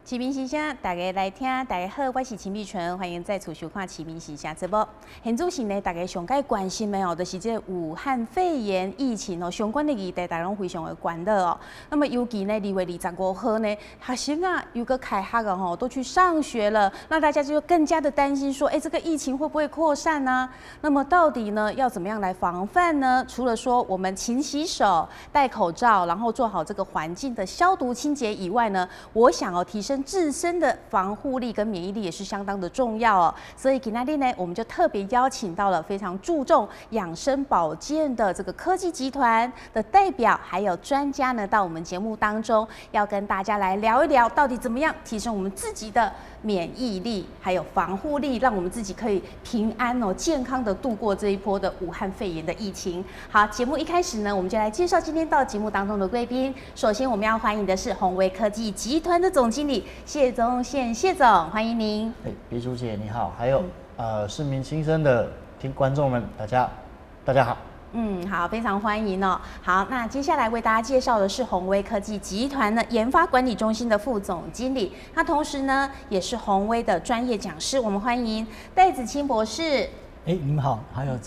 启明时声，大家来听，大家好，我是秦碧纯，欢迎再次收看《启明时声》直播。现主时呢，大家上界关心的哦，就是这武汉肺炎疫情哦，相关的议题大家拢非常的关热哦。那么尤其呢，2月25号呢，学生啊又个开学了吼，都去上学了，那大家就更加的担心说，这个疫情会不会扩散呢？那么到底呢，要怎么样来防范呢？除了说我们勤洗手、戴口罩，然后做好这个环境的消毒清洁以外呢，我想要提升自身的防护力跟免疫力也是相当的重要哦。所以今天呢，我们就特别邀请到了非常注重养生保健的这个科技集团的代表，还有专家呢，到我们节目当中，要跟大家来聊一聊，到底怎么样提升我们自己的免疫力，还有防护力，让我们自己可以平安哦、健康的度过这一波的武汉肺炎的疫情。好，节目一开始呢，我们就来介绍今天到节目当中的贵宾。首先，我们要欢迎的是宏威科技集团的总经理谢宗宪谢总，欢迎您。碧珠姐你好，还有市民新生的观众们，大家好。好，非常欢迎哦。好，那接下来为大家介绍的是宏威科技集团的研发管理中心的副总经理，他同时呢也是宏威的专业讲师。我们欢迎戴子清博士。你们好，还有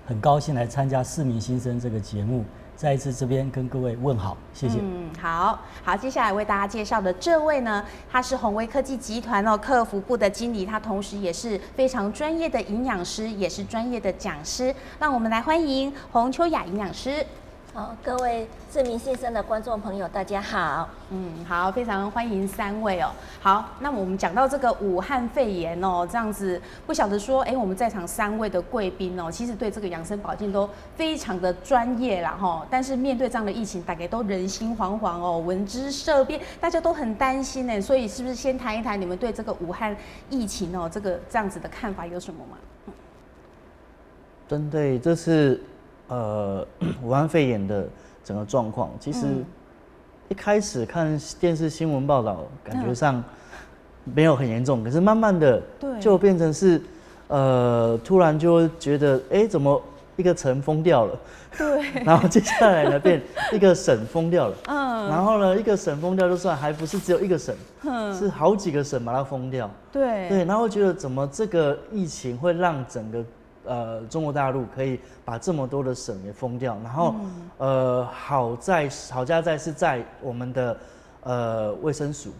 很高兴来参加市民新生这个节目。再一次这边跟各位问好，谢谢。好，接下来为大家介绍的这位呢，他是宏威科技集团客服部的经理，他同时也是非常专业的营养师，也是专业的讲师。让我们来欢迎洪秋雅营养师。各位市民新生的观众朋友，大家好。好，非常欢迎3位哦。好，那我们讲到这个武汉肺炎哦，这样子不晓得说，我们在场3位的贵宾哦，其实对这个养生保健都非常的专业啦哈。但是面对这样的疫情，大家都人心惶惶哦，闻之色变，大家都很担心呢。所以是不是先谈一谈你们对这个武汉疫情哦，这样子的看法有什么吗？针对这次武汉肺炎的整个状况，其实一开始看电视新闻报道，感觉上没有很严重，可是慢慢的就变成是突然就觉得怎么一个城封掉了，对，然后接下来呢变一个省封掉了，然后呢一个省封掉就算，还不是只有一个省，是好几个省把它封掉，对，然后觉得怎么这个疫情会让整个中国大陆可以把这么多的省给封掉，然后好家在是在我们的卫生署，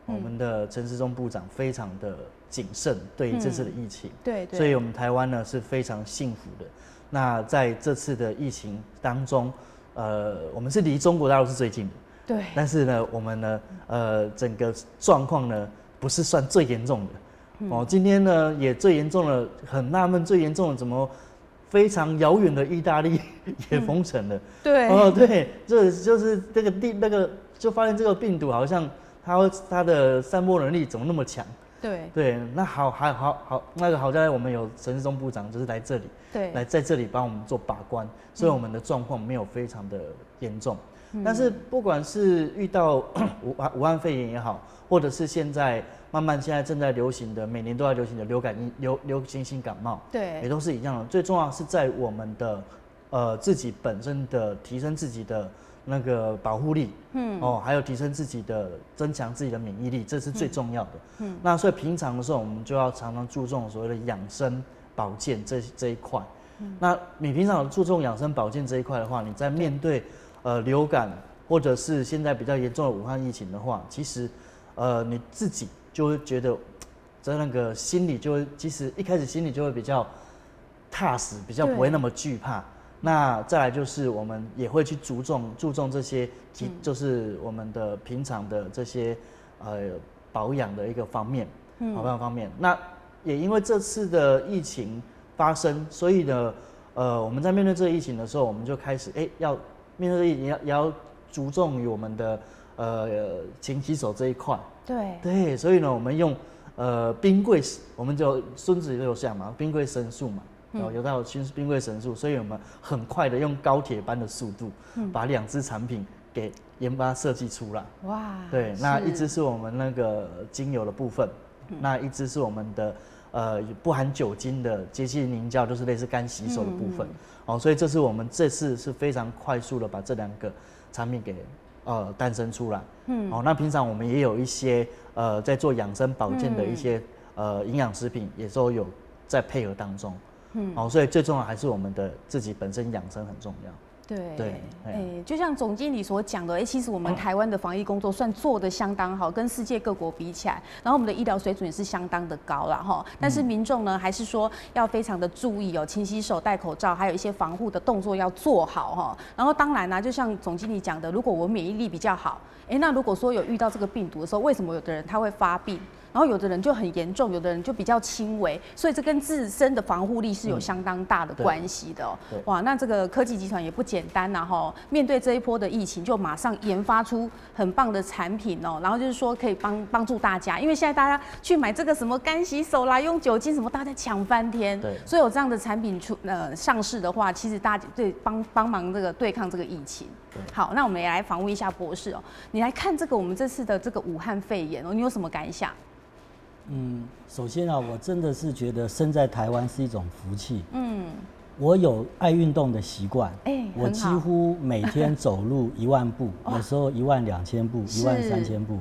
我们的陈时中部长非常的谨慎对于这次的疫情，对，所以我们台湾呢是非常幸福的。那在这次的疫情当中，我们是离中国大陆是最近的，对，但是呢，我们呢，整个状况呢不是算最严重的。今天呢也最严重了，很纳闷，最严重的怎么非常遥远的意大利也封城了？对，这就是那个就发现这个病毒好像它的散播能力怎么那么强？对，那好，那个好在我们有陈时中部长就是来这里，来在这里帮我们做把关，所以我们的状况没有非常的严重。但是不管是遇到武汉肺炎也好，或者是现在正在流行的，每年都在流行的流行性感冒，对，也都是一样的。最重要是在我们的自己本身的提升自己的那个保护力，还有提升增强自己的免疫力，这是最重要的。那所以平常的时候，我们就要常常注重所谓的养生保健这一块。那你平常注重养生保健这一块的话，你在面对流感或者是现在比较严重的武汉疫情的话，其实你自己就会觉得在那个心里就会，其实一开始心里就会比较踏实，比较不会那么惧怕。那再来就是我们也会去注重这些，就是我们的平常的这些保养的一个方面，保养方面。那也因为这次的疫情发生，所以呢，我们在面对这个疫情的时候，我们就开始要面对这个疫情也要注重于我们的勤洗手这一块。对，所以呢，我们用冰柜，我们就孙子就有讲嘛，冰柜神速嘛。有到冰柜神速，所以我们很快的用高铁般的速度，把2支产品给研发设计出来。哇！对，那一支是我们那个精油的部分，那一支是我们的不含酒精的节气凝胶，就是类似干洗手的部分。所以这是我们这次是非常快速的把这2个产品给诞生出来。那平常我们也有一些在做养生保健的一些营养食品，也都有在配合当中。所以最重要还是我们的自己本身养生很重要。对，就像总经理所讲的，其实我们台湾的防疫工作算做得相当好，跟世界各国比起来，然后我们的医疗水准也是相当的高啦哈。但是民众呢，还是说要非常的注意勤洗手、戴口罩，还有一些防护的动作要做好哈。然后当然啦，就像总经理讲的，如果我免疫力比较好，那如果说有遇到这个病毒的时候，为什么有的人他会发病？然后有的人就很严重，有的人就比较轻微，所以这跟自身的防护力是有相当大的关系的哇，那这个科技集团也不简单呐哈！面对这一波的疫情，就马上研发出很棒的产品然后就是说可以帮助大家，因为现在大家去买这个什么干洗手啦、用酒精什么，大家抢翻天。所以有这样的产品上市的话，其实大家对帮忙这个对抗这个疫情。好，那我们也来访问一下博士你来看这个我们这次的这个武汉肺炎你有什么感想？首先我真的是觉得生在台湾是一种福气。我有爱运动的习惯，我几乎每天走路1万步，有时候12000步、13000步。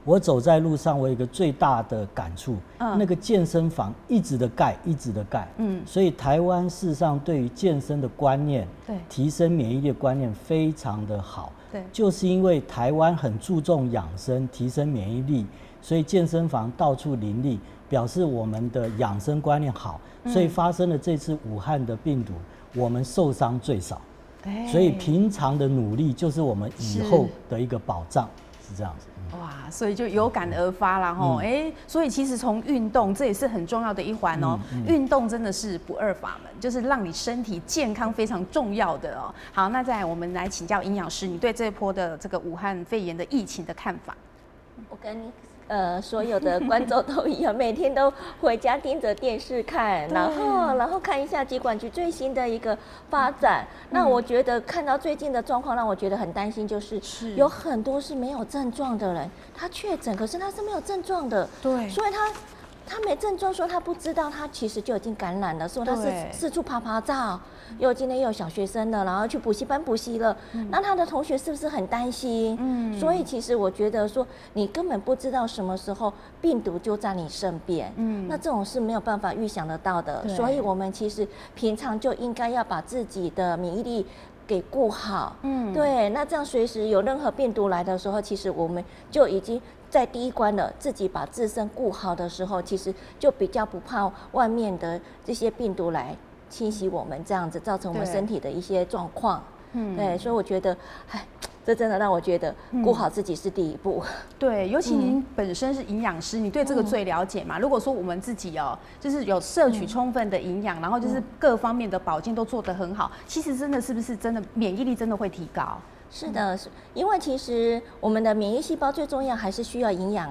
我走在路上，我有一个最大的感触，那个健身房一直的盖，一直的盖。所以台湾事实上对于健身的观念，提升免疫力的观念非常的好。就是因为台湾很注重养生，提升免疫力。所以健身房到处林立，表示我们的养生观念好，所以发生了这次武汉的病毒，我们受伤最少。所以平常的努力就是我们以后的一个保障，是这样子。哇，所以就有感而发啦所以其实从运动这也是很重要的一环运动真的是不二法门，就是让你身体健康非常重要的好，那再来我们来请教营养师，你对这一波的这个武汉肺炎的疫情的看法？我跟所有的观众都一样，每天都回家盯着电视看，然后看一下疾管局最新的一个发展。那我觉得看到最近的状况，让我觉得很担心，就是有很多是没有症状的人，他确诊，可是他是没有症状的，所以他没症状，说他不知道他其实就已经感染了，说他是四处趴趴照。今天又有小学生了，然后去补习班补习了，那他的同学是不是很担心？所以其实我觉得说，你根本不知道什么时候病毒就在你身边，那这种是没有办法预想得到的。所以我们其实平常就应该要把自己的免疫力给顾好，对，那这样随时有任何病毒来的时候，其实我们就已经在第一关了，自己把自身顾好的时候，其实就比较不怕外面的这些病毒来侵袭我们，这样子造成我们身体的一些状况。对，所以我觉得，这真的让我觉得顾好自己是第一步。对，尤其您本身是营养师，你对这个最了解嘛。如果说我们自己就是有摄取充分的营养，然后就是各方面的保健都做得很好，其实真的是不是真的免疫力真的会提高？是的，因为其实我们的免疫细胞最重要还是需要营养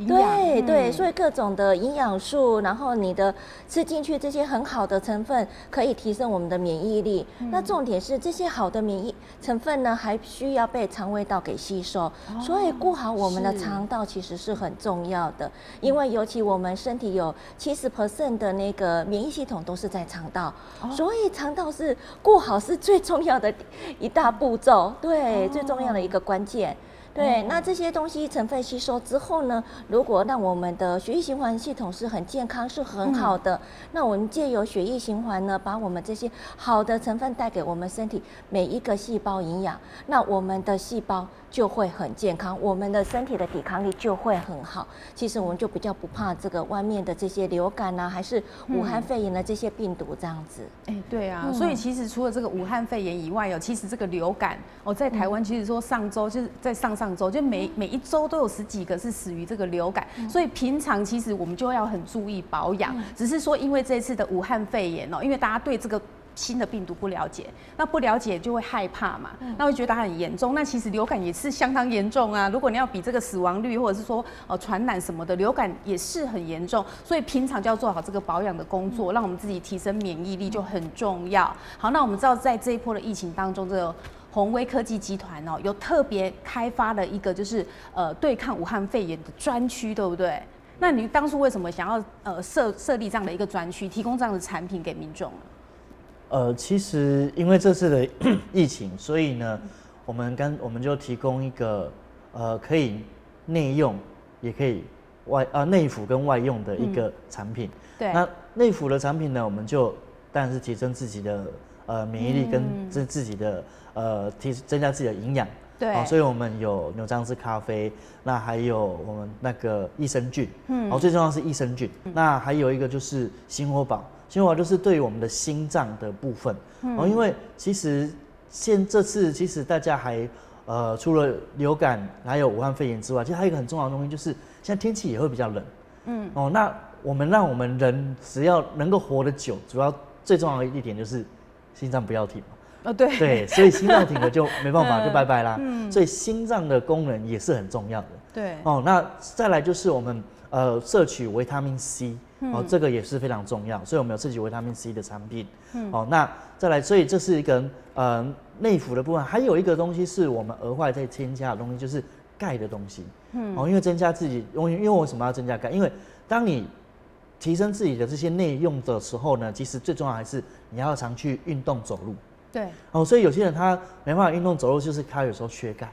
对，所以各种的营养素，然后你的吃进去这些很好的成分，可以提升我们的免疫力。那重点是这些好的免疫成分呢，还需要被肠胃道给吸收，所以顾好我们的肠道其实是很重要的。因为尤其我们身体有70% 的那个免疫系统都是在肠道，所以肠道是顾好是最重要的一大步骤。对，最重要的一个关键。对，那这些东西成分吸收之后呢，如果让我们的血液循环系统是很健康、是很好的，那我们借由血液循环呢，把我们这些好的成分带给我们身体每一个细胞营养，那我们的细胞就会很健康，我们的身体的抵抗力就会很好。其实我们就比较不怕这个外面的这些流感啊，还是武汉肺炎的这些病毒这样子。对啊，所以其实除了这个武汉肺炎以外其实这个流感在台湾其实说上周就是在上周就每一周都有10几个是死于这个流感，所以平常其实我们就要很注意保养。只是说因为这次的武汉肺炎因为大家对这个新的病毒不了解，那不了解就会害怕嘛，那会觉得它很严重。那其实流感也是相当严重啊，如果你要比这个死亡率或者是说传染什么的，流感也是很严重。所以平常就要做好这个保养的工作，让我们自己提升免疫力就很重要。好，那我们知道在这一波的疫情当中，这个宏威科技集团有特别开发了一个就是对抗武汉肺炎的专区，对不对？那你当初为什么想要设立这样的一个专区，提供这样的产品给民众呢？其实因为这次的疫情，所以呢，我们就提供一个可以内用，也可以内服跟外用的一个产品。对。那内服的产品呢，我们就当然是提升自己的免疫力跟自己的增加自己的营养。对。所以我们有牛樟芝咖啡，那还有我们那个益生菌。最重要是益生菌。那还有一个就是心火宝，心火宝就是对于我们的心脏的部分。因为其实这次其实大家还除了流感还有武汉肺炎之外，其实还有一个很重要的东西，就是现在天气也会比较冷。那我们人只要能够活得久，最重要的一点就是心脏不要停嘛。对，所以心脏停了就没办法，就拜拜啦。所以心脏的功能也是很重要的。对。那再来就是我们摄取维他命 C。这个也是非常重要，所以我们有摄取维他命 C 的产品。那再来，所以这是一个内服的部分，还有一个东西是我们额外再添加的东西，就是钙的东西。因为增加自己，因为为什么要增加钙？因为当你提升自己的这些内用的时候呢，其实最重要还是你要常去运动走路。对。所以有些人他没办法运动走路，就是他有时候缺钙。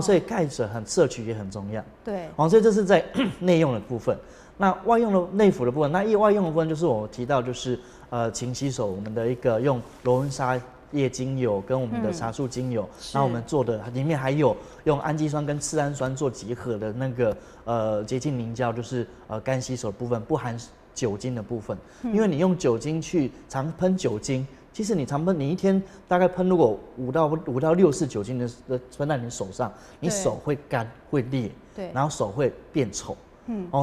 所以钙质摄取也很重要。对。所以这是在内用的部分。那外用的内服的部分，那外用的部分就是我提到就是勤洗手，我们的一个用罗纹沙叶精油跟我们的茶树精油，然后我们做的里面还有用氨基酸跟次氨酸做结合的那个洁净凝胶，就是干洗手的部分，不含酒精的部分。因为你用酒精去常喷酒精，其实你常喷，你一天大概喷如果5到6次酒精的喷在你手上，你手会干会裂，对，然后手会变丑。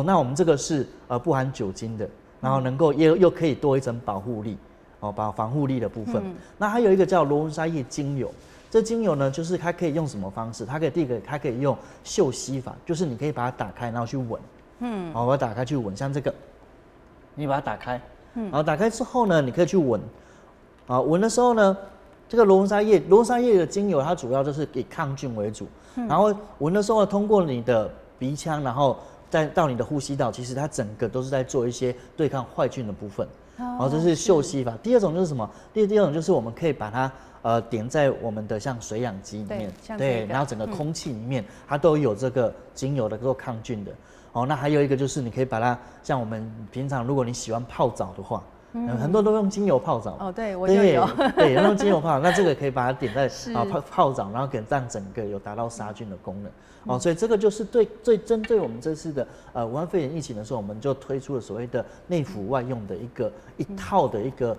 那我们这个是不含酒精的，然后能够又可以多一层保护力，防护力的部分。那还有一个叫罗纹沙叶精油，这精油呢，就是它可以用什么方式？第一个它可以用嗅吸法，就是你可以把它打开，然后去闻。把它打开去闻，像这个，你把它打开，然后打开之后呢，你可以去闻。闻的时候呢，这个罗纹沙叶的精油，它主要就是以抗菌为主。然后闻的时候呢，通过你的鼻腔，然后再到你的呼吸道，其实它整个都是在做一些对抗坏菌的部分。这是嗅吸法。第二种就是什么？第二种就是我们可以把它点在我们的像水氧机里面，对，然后整个空气里面它都有这个精油的做抗菌的。那还有一个就是你可以把它像我们平常如果你喜欢泡澡的话。很多都用精油泡澡。对，我就有。对，用精油泡澡，那这个可以把它点在泡澡，然后让整个有达到杀菌的功能。所以这个就是最针对我们这次的武汉肺炎疫情的时候，我们就推出了所谓的内服外用的一套的一个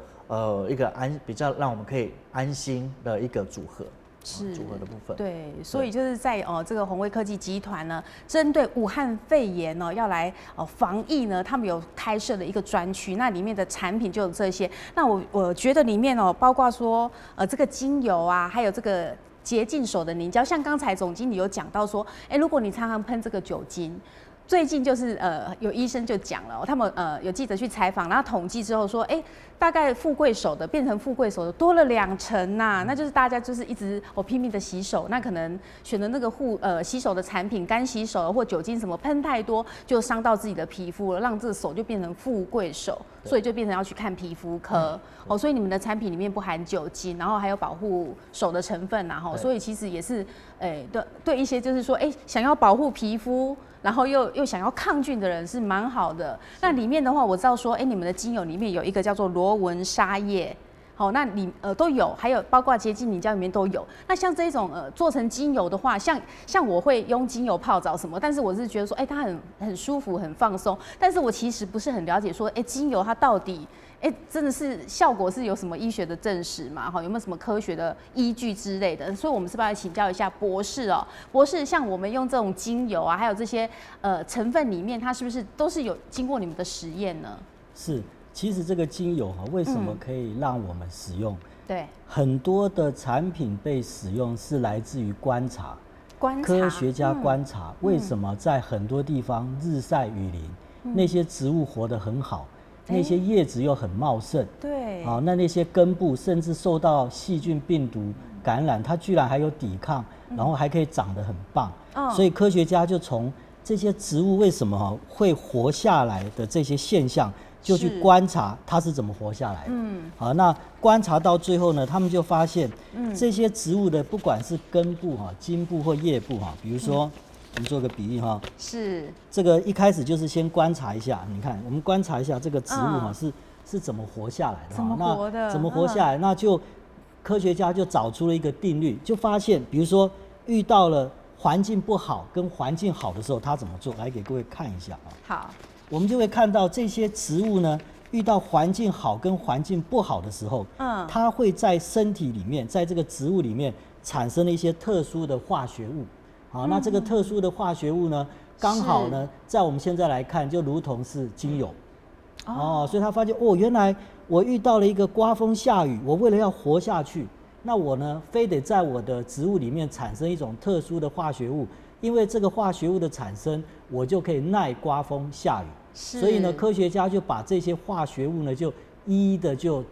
比较让我们可以安心的一个组合。组合的部分。对，所以就是在这个宏威科技集团呢，针对武汉肺炎呢要来防疫呢，他们有开设的一个专区，那里面的产品就有这些。那我觉得里面包括说这个精油啊，还有这个洁净手的凝胶，像刚才总经理有讲到说，如果你常常喷这个酒精。最近就是有医生就讲了，他们有记者去采访，然后统计之后说，大概富贵手的变成富贵手的多了2成呐，那就是大家就是一直拼命的洗手，那可能选的那个洗手的产品，干洗手或酒精什么喷太多，就伤到自己的皮肤了，让这个手就变成富贵手，所以就变成要去看皮肤科。所以你们的产品里面不含酒精，然后还有保护手的成分呐，所以其实也是对一些就是说想要保护皮肤。然后又想要抗菌的人是蛮好的。那里面的话，我知道说，你们的精油里面有一个叫做罗纹沙叶，那都有，还有包括洁净凝胶里面都有。那像这种做成精油的话，像我会用精油泡澡什么，但是我是觉得说，它很舒服，很放松。但是我其实不是很了解说，精油它到底。真的是效果是有什么医学的证实嘛？有没有什么科学的依据之类的？所以我们是不是要请教一下博士哦？博士，像我们用这种精油啊，还有这些成分里面，它是不是都是有经过你们的实验呢？是，其实这个精油为什么可以让我们使用？对，很多的产品被使用是来自于观察，科学家观察为什么在很多地方日晒雨淋，那些植物活得很好。那些叶子又很茂盛，对，那些根部甚至受到细菌病毒感染，它居然还有抵抗，然后还可以长得很棒。所以科学家就从这些植物为什么会活下来的这些现象，就去观察它是怎么活下来的。好，那观察到最后呢，他们就发现，这些植物的不管是根部茎部或叶部比如说。我们做个比喻是这个一开始就是先观察一下，你看我们观察一下这个植物是怎么活下来的，怎么活的？那怎么活下来？那就科学家就找出了一个定律，就发现，比如说遇到了环境不好跟环境好的时候，它怎么做？来给各位看一下好，我们就会看到这些植物呢，遇到环境好跟环境不好的时候，它会在身体里面，在这个植物里面产生了一些特殊的化学物。好，那这个特殊的化学物呢，刚好呢，在我们现在来看，就如同是精油。所以他发现原来我遇到了一个刮风下雨，我为了要活下去，那我呢，非得在我的植物里面产生一种特殊的化学物，因为这个化学物的产生，我就可以耐刮风下雨。所以呢，科学家就把这些化学物呢，就一一的就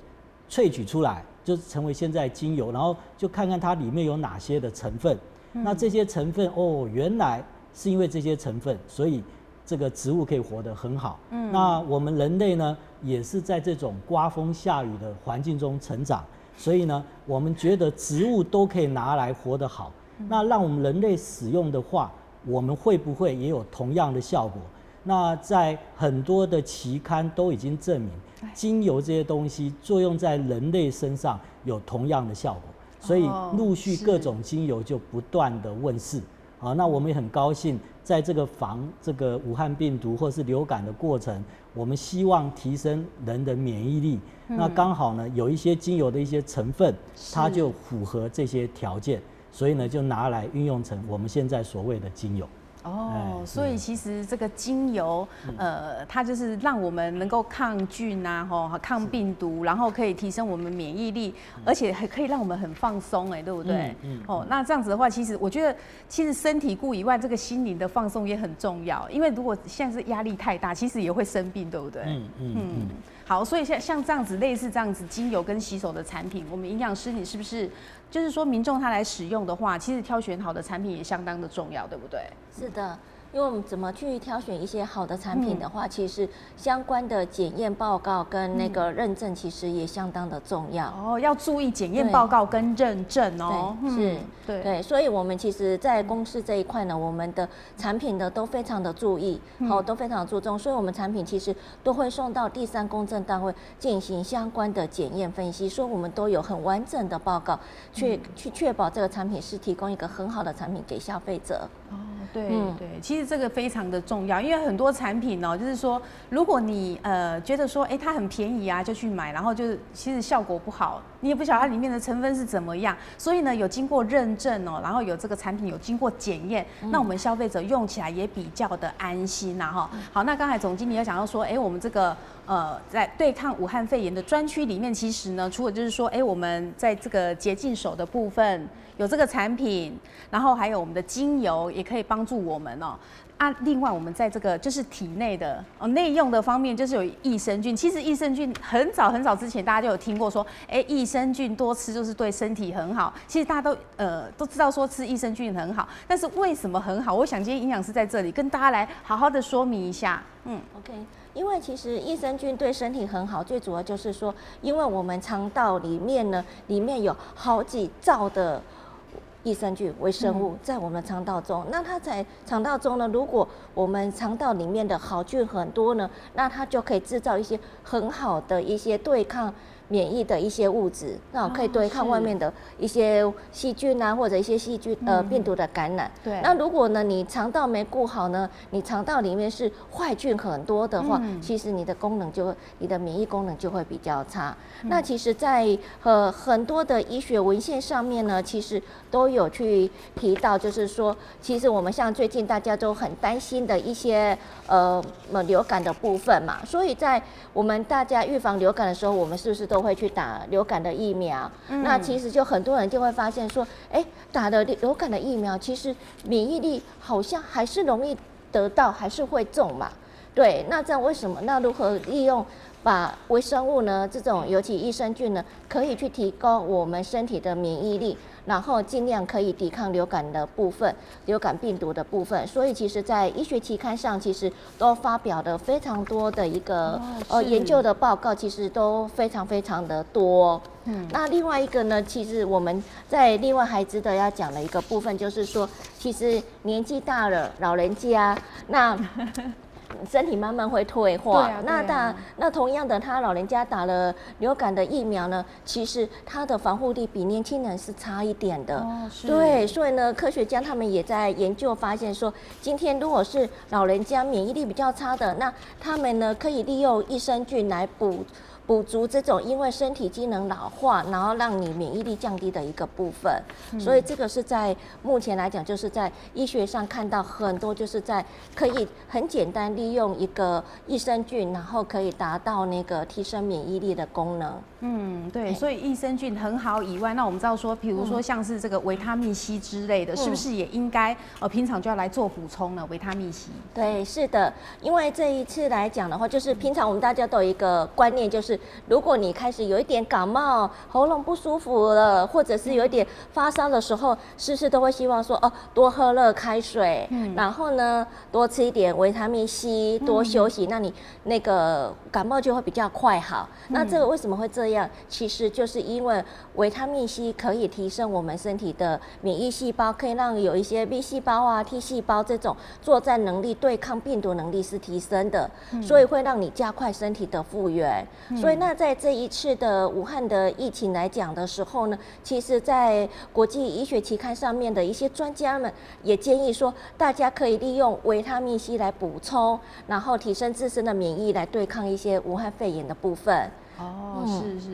萃取出来，就成为现在精油，然后就看看它里面有哪些的成分。那这些成分原来是因为这些成分，所以这个植物可以活得很好。那我们人类呢，也是在这种刮风下雨的环境中成长，所以呢，我们觉得植物都可以拿来活得好。那让我们人类使用的话，我们会不会也有同样的效果？那在很多的期刊都已经证明，精油这些东西作用在人类身上有同样的效果。所以陆续各种精油就不断的问世，那我们也很高兴，在这个防这个武汉病毒或是流感的过程，我们希望提升人的免疫力。那刚好呢，有一些精油的一些成分，它就符合这些条件，所以呢，就拿来运用成我们现在所谓的精油。所以其实这个精油，它就是让我们能够抗菌抗病毒，然后可以提升我们免疫力，而且还可以让我们很放松，对不对？那这样子的话，其实我觉得，其实身体顾以外，这个心灵的放松也很重要，因为如果现在是压力太大，其实也会生病，对不对？好，所以像这样子，类似这样子精油跟洗手的产品，我们营养师你是不是就是说民众他来使用的话，其实挑选好的产品也相当的重要，对不对？是的。因为我们怎么去挑选一些好的产品的话，其实相关的检验报告跟那个认证其实也相当的重要。要注意检验报告跟认证是，对，所以我们其实，在公司这一块呢，我们的产品呢都非常的注意，都非常的注重，所以我们产品其实都会送到第三公证单位进行相关的检验分析，所以我们都有很完整的报告，去确保这个产品是提供一个很好的产品给消费者。对，其实这个非常的重要，因为很多产品就是说，如果你觉得说，它很便宜啊，就去买，然后就是其实效果不好，你也不晓得它里面的成分是怎么样，所以呢，有经过认证然后有这个产品有经过检验，那我们消费者用起来也比较的安心好，那刚才总经理有讲到说，我们这个在对抗武汉肺炎的专区里面，其实呢，除了就是说，我们在这个洁净手的部分有这个产品，然后还有我们的精油也可以帮助我们另外我们在这个就是体内的内用的方面，就是有益生菌。其实益生菌很早之前大家就有听过说，益生菌多吃就是对身体很好。其实大家都知道说吃益生菌很好，但是为什么很好？我想今天营养师在这里跟大家来好好的说明一下。OK。因为其实益生菌对身体很好，最主要就是说，因为我们肠道里面呢，里面有好几兆的益生菌微生物在我们肠道中，那它在肠道中呢，如果我们肠道里面的好菌很多呢，那它就可以制造一些很好的一些对抗免疫的一些物质，那可以对抗外面的一些细菌啊，或者一些细菌病毒的感染。对。那如果呢，你肠道没顾好呢，你肠道里面是坏菌很多的话，其实你的功能你的免疫功能就会比较差。那其实，在很多的医学文献上面呢，其实都有去提到，就是说，其实我们像最近大家都很担心的一些流感的部分嘛，所以在我们大家预防流感的时候，我们是不是都会去打流感的疫苗？那其实就很多人就会发现说，打了流感的疫苗，其实免疫力好像还是容易得到，还是会中嘛。对，那这样为什么？那如何利用把微生物呢？这种尤其益生菌呢，可以去提高我们身体的免疫力，然后尽量可以抵抗流感的部分、流感病毒的部分。所以其实，在医学期刊上，其实都发表了非常多的一个研究的报告，其实都非常非常的多。那另外一个呢，其实我们在另外还值得要讲的一个部分，就是说，其实年纪大了，老人家那身体慢慢会退化。那同样的，他老人家打了流感的疫苗呢，其实他的防护力比年轻人是差一点的。对，所以呢，科学家他们也在研究发现说，今天如果是老人家免疫力比较差的，那他们呢可以利用益生菌来补足这种因为身体机能老化，然后让你免疫力降低的一个部分。所以这个是在目前来讲，就是在医学上看到很多，就是在可以很简单利用一个益生菌，然后可以达到那个提升免疫力的功能。对，所以益生菌很好以外，那我们知道说，比如说像是这个维他命 C 之类的，是不是也应该平常就要来做补充呢？维他命 C。对，是的，因为这一次来讲的话，就是平常我们大家都有一个观念，就是如果你开始有一点感冒、喉咙不舒服了，或者是有一点发烧的时候，是不是都会希望说多喝热开水，然后呢多吃一点维他命 C， 多休息，那你那个感冒就会比较快好。那这个为什么会这样？其实就是因为维他命 C 可以提升我们身体的免疫细胞，可以让有一些 B 细胞啊、T 细胞这种作战能力、对抗病毒能力是提升的，所以会让你加快身体的复原。所以那在这一次的武汉的疫情来讲的时候呢，其实在国际医学期刊上面的一些专家们也建议说，大家可以利用维他命 C 来补充，然后提升自身的免疫，来对抗一些武汉肺炎的部分。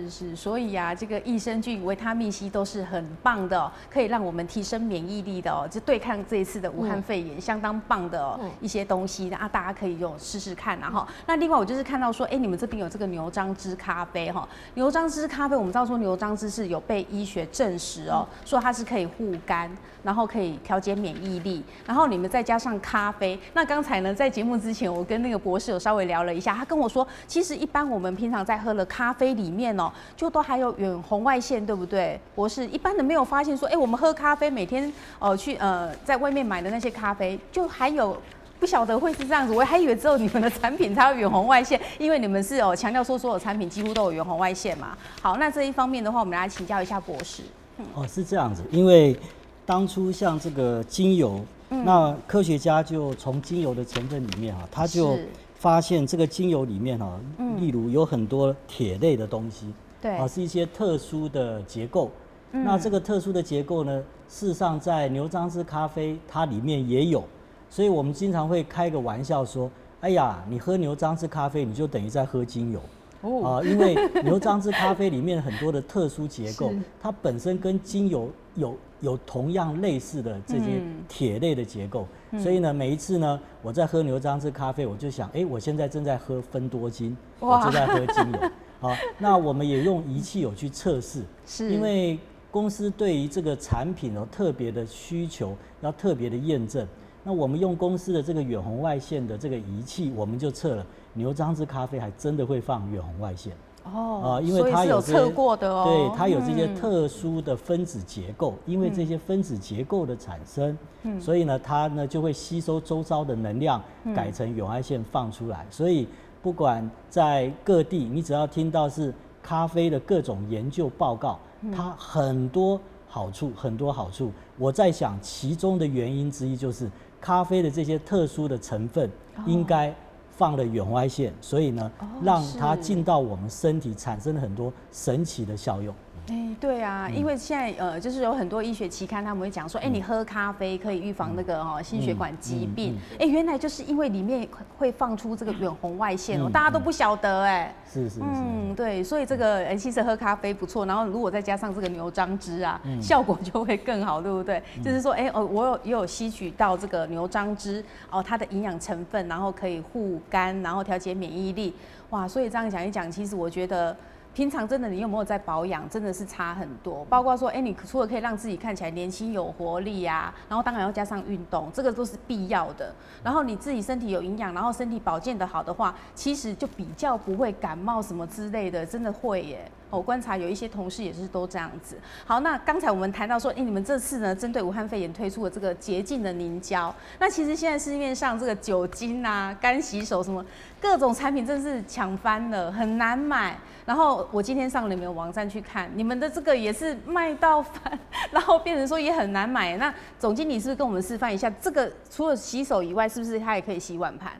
是，所以啊，这个益生菌、维他命 C 都是很棒的可以让我们提升免疫力的就对抗这一次的武汉肺炎，相当棒的一些东西大家可以试试看那另外我就是看到说，你们这边有这个牛樟芝咖啡牛樟芝咖啡，我们知道说牛樟芝是有被医学证实说它是可以护肝，然后可以调节免疫力，然后你们再加上咖啡。那刚才呢，在节目之前，我跟那个博士有稍微聊了一下，他跟我说，其实一般我们平常在喝了咖啡里面就都还有远红外线，对不对？博士，一般的没有发现说，我们喝咖啡每天去在外面买的那些咖啡，就还有。不晓得会是这样子，我还以为只有你们的产品才有远红外线，因为你们是强调说所有产品几乎都有远红外线嘛。好，那这一方面的话，我们来请教一下博士。是这样子，因为当初像这个精油，那科学家就从精油的成分里面他就发现这个精油里面例如有很多铁类的东西，对，是一些特殊的结构。那这个特殊的结构呢，事实上在牛樟芝咖啡它里面也有。所以我们经常会开个玩笑说，哎呀，你喝牛樟芝咖啡，你就等于在喝精油。因为牛樟芝咖啡里面很多的特殊结构，它本身跟精油有同样类似的这些铁类的结构，所以呢，每一次呢，我在喝牛樟芝咖啡，我就想，我现在正在喝芬多精，我就在喝精油。那我们也用仪器有去测试，因为公司对于这个产品特别的需求，要特别的验证。那我们用公司的这个远红外线的这个仪器，我们就测了牛樟芝咖啡还真的会放远红外线因为它有测过的对，它有这些特殊的分子结构，因为这些分子结构的产生，所以呢，它呢就会吸收周遭的能量，改成远红外线放出来。所以不管在各地，你只要听到是咖啡的各种研究报告，它很多好处，很多好处。我在想，其中的原因之一就是咖啡的这些特殊的成分应该放了远红外线，所以呢，让它进到我们身体，产生了很多神奇的效用。对啊，因为现在就是有很多医学期刊，他们会讲说，你喝咖啡可以预防那个心血管疾病。原来就是因为里面会放出这个远红外线大家都不晓得是。对，所以这个其实喝咖啡不错，然后如果再加上这个牛樟芝效果就会更好，对不对？就是说，我也有吸取到这个牛樟芝它的营养成分，然后可以护肝，然后调节免疫力。哇，所以这样讲一讲，其实我觉得。平常真的你有没有在保养，真的是差很多。包括说，你除了可以让自己看起来年轻有活力然后当然要加上运动，这个都是必要的。然后你自己身体有营养，然后身体保健的好的话，其实就比较不会感冒什么之类的，真的会耶。我观察有一些同事也是都这样子。好，那刚才我们谈到说，你们这次呢针对武汉肺炎推出了这个洁净的凝胶，那其实现在市面上这个酒精啊、干洗手什么各种产品真是抢翻了，很难买。然后我今天上了你们的网站去看，你们的这个也是卖到翻，然后变成说也很难买。那总经理是不是跟我们示范一下，这个除了洗手以外，是不是它也可以洗碗盘？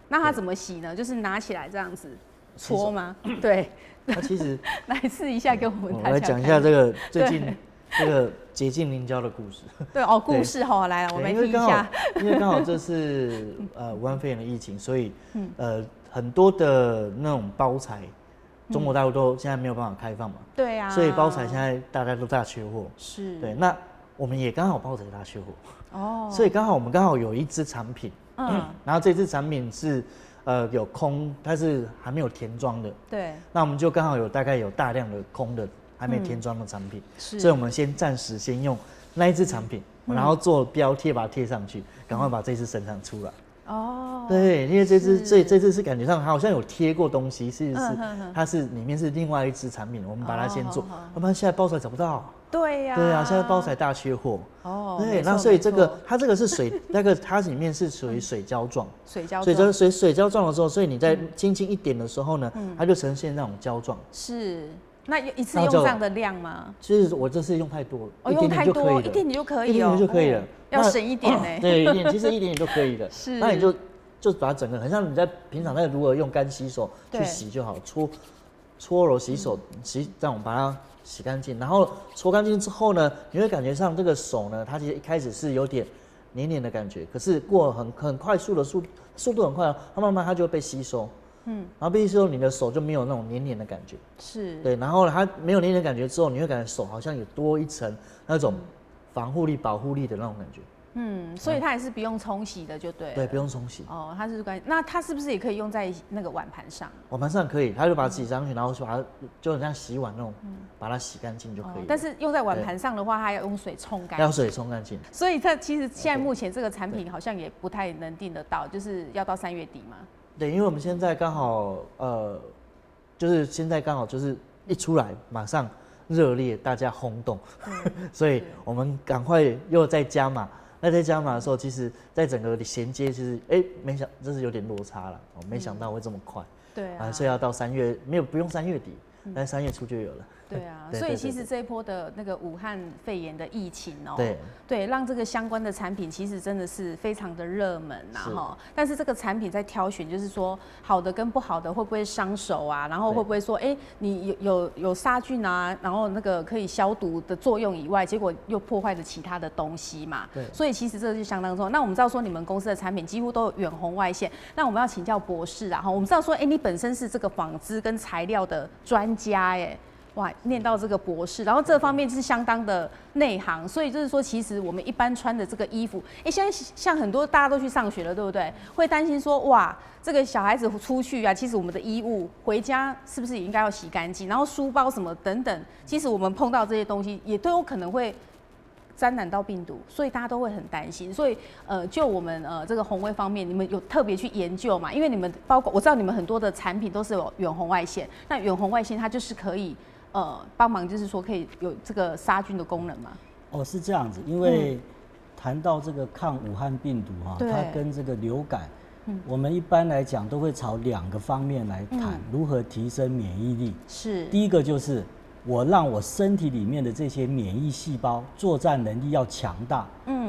那它怎么洗呢？就是拿起来这样子搓吗？对。它其实来试一下给我们大家。我来讲一下这个最近这个洁净凝胶的故事。对哦，故事哈，来了，我们听一下。因为刚好这是武汉肺炎的疫情，所以很多的那种包材，中国大陆都现在没有办法开放嘛。对啊。所以包材现在大家都大缺货。是。对，那我们也刚好包材大缺货。哦。所以我们刚好有一支产品，然后这支产品是有空，它是还没有填装的。对。那我们就刚好大概有大量的空的还没填装的产品，是。所以我们暂时先用那一支产品，然后做标贴把它贴上去，赶快把这支生产出来。哦。对，因为这支是感觉上好像有贴过东西，是它是里面是另外一支产品，我们把它先做，要不然现在包材找不到。对呀。对啊，现在包材大缺货。哦。对，那所以它这个是水，它里面是属于水胶状。水胶状的时候，所以你在轻轻一点的时候呢，它就呈现那种胶状。是。那一次用这样的量吗？其实我这次用太多了，用太多，一点点就可以，一点点就可以了，要省一点呢。对，其实一点点就可以了。是。那你就把它整个，很像你在平常如果用干洗手去洗就好，搓揉洗手，这样我们把它洗干净，然后搓干净之后呢，你会感觉上这个手呢，它其实一开始是有点黏黏的感觉，可是过很快速的速度很快，它慢慢它就会被吸收。然后被吸收，你的手就没有那种黏黏的感觉。是。对，然后它没有黏黏的感觉之后，你会感觉手好像有多一层那种防护力、保护力的那种感觉。所以它也是不用冲洗的，就对了。对，不用冲洗。哦，它是那它是不是也可以用在那个碗盘上？碗盘上可以，它就把它洗上去，然后把它就很像洗碗那种，把它洗干净就可以了。但是用在碗盘上的话，它要用水冲干净。要水冲干净。所以它其实现在目前这个产品好像也不太能订得到，就是要到3月底嘛。对，因为我们现在刚好就是现在刚好就是一出来马上热烈，大家轰动，所以我们赶快又再加码。那在加码的时候，其实在整个衔接，其实这是有点落差了，我没想到会这么快。对啊。所以要到3月，不用3月底，但3月初就有了。对啊，所以其实这一波的那个武汉肺炎的疫情对，让这个相关的产品其实真的是非常的热门哈。但是这个产品在挑选，就是说好的跟不好的会不会伤手啊？然后会不会说，你有杀菌啊，然后那个可以消毒的作用以外，结果又破坏了其他的东西嘛？对。所以其实这就相当重要。那我们知道说你们公司的产品几乎都有远红外线，那我们要请教博士啊，我们知道说，你本身是这个纺织跟材料的专家哇，念到这个博士，然后这方面是相当的内行，所以就是说，其实我们一般穿的这个衣服，现在像很多大家都去上学了，对不对？会担心说，哇，这个小孩子出去啊，其实我们的衣物回家是不是也应该要洗干净？然后书包什么等等，其实我们碰到这些东西，也都有可能会沾染到病毒，所以大家都会很担心。所以就我们这个红卫方面，你们有特别去研究嘛？因为你们包括我知道你们很多的产品都是有远红外线，那远红外线它就是可以。帮忙就是说可以有这个杀菌的功能吗？是这样子，因为谈到这个抗武汉病毒它跟这个流感，我们一般来讲都会朝2个方面来谈，如何提升免疫力。是。第一个就是我让我身体里面的这些免疫细胞作战能力要强大。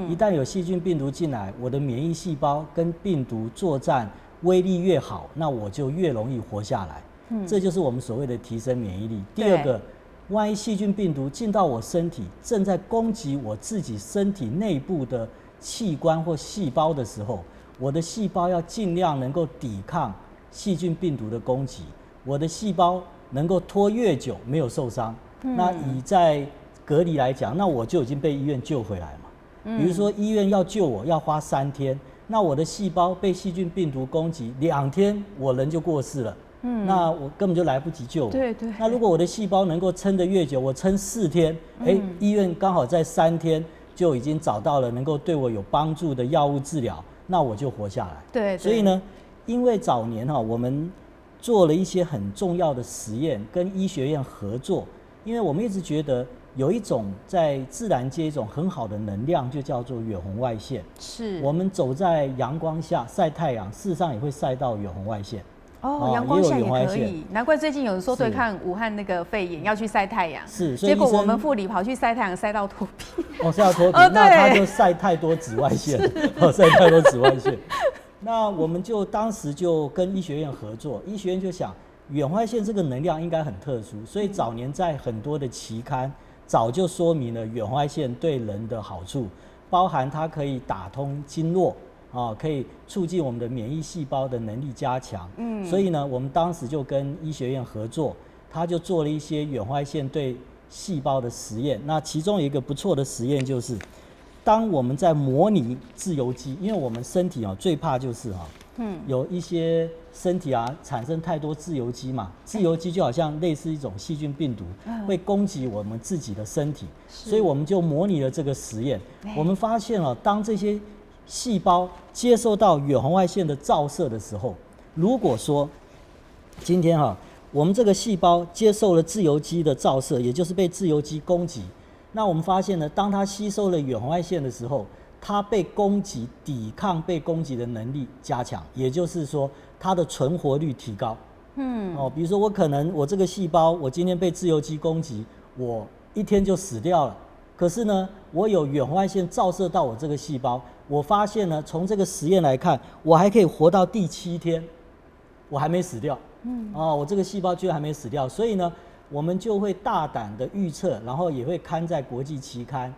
一旦有细菌病毒进来，我的免疫细胞跟病毒作战威力越好，那我就越容易活下来。这就是我们所谓的提升免疫力。第二个，万一细菌病毒进到我身体，正在攻击我自己身体内部的器官或细胞的时候，我的细胞要尽量能够抵抗细菌病毒的攻击，我的细胞能够拖越久没有受伤。那以在隔离来讲，那我就已经被医院救回来嘛。比如说医院要救我要花3天，那我的细胞被细菌病毒攻击2天，我人就过世了。那我根本就来不及救我。对。那如果我的细胞能够撑得越久，我撑4天，医院刚好在3天就已经找到了能够对我有帮助的药物治疗，那我就活下来。对。所以呢，因为早年我们做了一些很重要的实验，跟医学院合作，因为我们一直觉得有一种在自然界一种很好的能量，就叫做远红外线。是，我们走在阳光下晒太阳，事实上也会晒到远红外线。哦，阳光下也可以，难怪最近有人说对抗武汉那个肺炎要去晒太阳，是，所以结果我们副理跑去晒太阳，晒到脱皮。哦，晒到脱皮，那他就晒太多紫外线，晒太多紫外线。那我们就当时就跟医学院合作，医学院就想远红外线这个能量应该很特殊，所以早年在很多的期刊早就说明了远红外线对人的好处，包含它可以打通经络。可以促进我们的免疫细胞的能力加强。所以呢，我们当时就跟医学院合作，他就做了一些远红外线对细胞的实验。那其中有一个不错的实验就是，当我们在模拟自由基，因为我们身体最怕就是有一些身体产生太多自由基嘛，自由基就好像类似一种细菌病毒，会攻击我们自己的身体，所以我们就模拟了这个实验。我们发现当这些细胞接受到远红外线的照射的时候，如果说今天我们这个细胞接受了自由基的照射，也就是被自由基攻击，那我们发现呢，当它吸收了远红外线的时候，它被攻击、抵抗被攻击的能力加强，也就是说它的存活率提高。比如说我这个细胞，我今天被自由基攻击，我1天就死掉了。可是呢，我有远红外线照射到我这个细胞，我发现呢，从这个实验来看，我还可以活到第7天，我还没死掉。我这个细胞居然还没死掉，所以呢，我们就会大胆的预测，然后也会刊在国际期刊。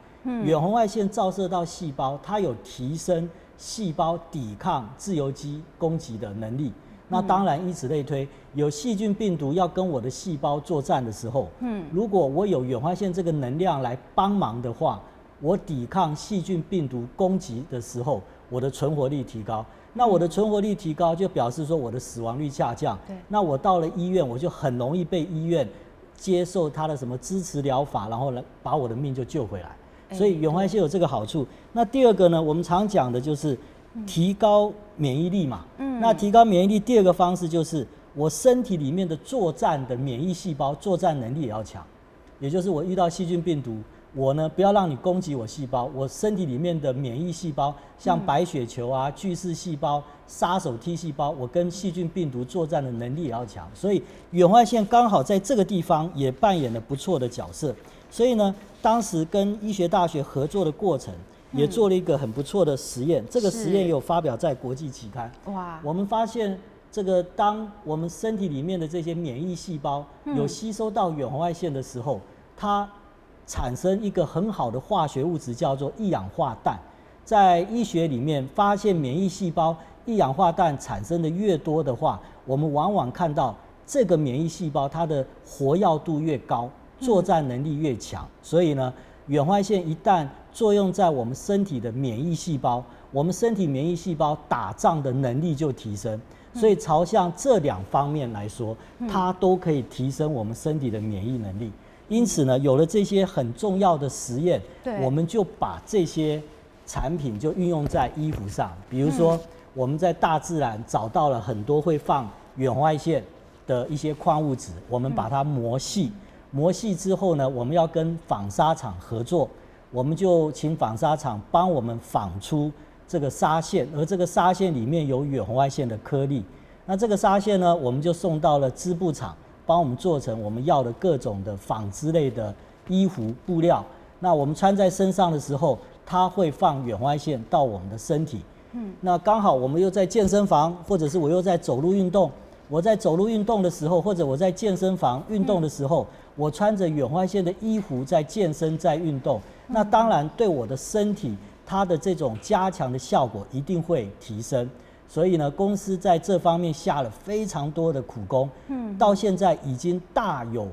远红外线照射到细胞，它有提升细胞抵抗自由基攻击的能力。那当然，以此类推，有细菌病毒要跟我的细胞作战的时候，如果我有远红外线这个能量来帮忙的话，我抵抗细菌病毒攻击的时候，我的存活率提高。那我的存活率提高，就表示说我的死亡率下降。那我到了医院，我就很容易被医院接受它的什么支持疗法，然后来把我的命就救回来。所以远红外线有这个好处。那第二个呢，我们常讲的就是提高免疫力嘛。那提高免疫力第二个方式就是我身体里面的作战的免疫细胞作战能力也要强，也就是我遇到细菌病毒，我呢不要让你攻击我细胞，我身体里面的免疫细胞，像白血球巨噬细胞、杀手 T 细胞，我跟细菌病毒作战的能力也要强。所以远红外线刚好在这个地方也扮演了不错的角色。所以呢，当时跟医学大学合作的过程，也做了一个很不错的实验，这个实验也有发表在国际期刊。我们发现这个当我们身体里面的这些免疫细胞有吸收到远红外线的时候，它产生一个很好的化学物质，叫做一氧化氮。在医学里面发现，免疫细胞一氧化氮产生的越多的话，我们往往看到这个免疫细胞它的活跃度越高，作战能力越强。所以呢，远红外线一旦作用在我们身体的免疫细胞，我们身体免疫细胞打仗的能力就提升。所以朝向这2方面来说，它都可以提升我们身体的免疫能力。因此呢，有了这些很重要的实验，我们就把这些产品就运用在衣服上。比如说，我们在大自然找到了很多会放远红外线的一些矿物质，我们把它磨细。磨细之后呢，我们要跟纺纱厂合作，我们就请纺纱厂帮我们纺出这个纱线，而这个纱线里面有远红外线的颗粒。那这个纱线呢，我们就送到了织布厂，帮我们做成我们要的各种的纺织类的衣服布料。那我们穿在身上的时候，它会放远红外线到我们的身体。那刚好我们又在健身房，或者是我又在走路运动。我在走路运动的时候，或者我在健身房运动的时候，我穿着远红外线的衣服在健身在运动，那当然对我的身体它的这种加强的效果一定会提升。所以呢，公司在这方面下了非常多的苦功，到现在已经大有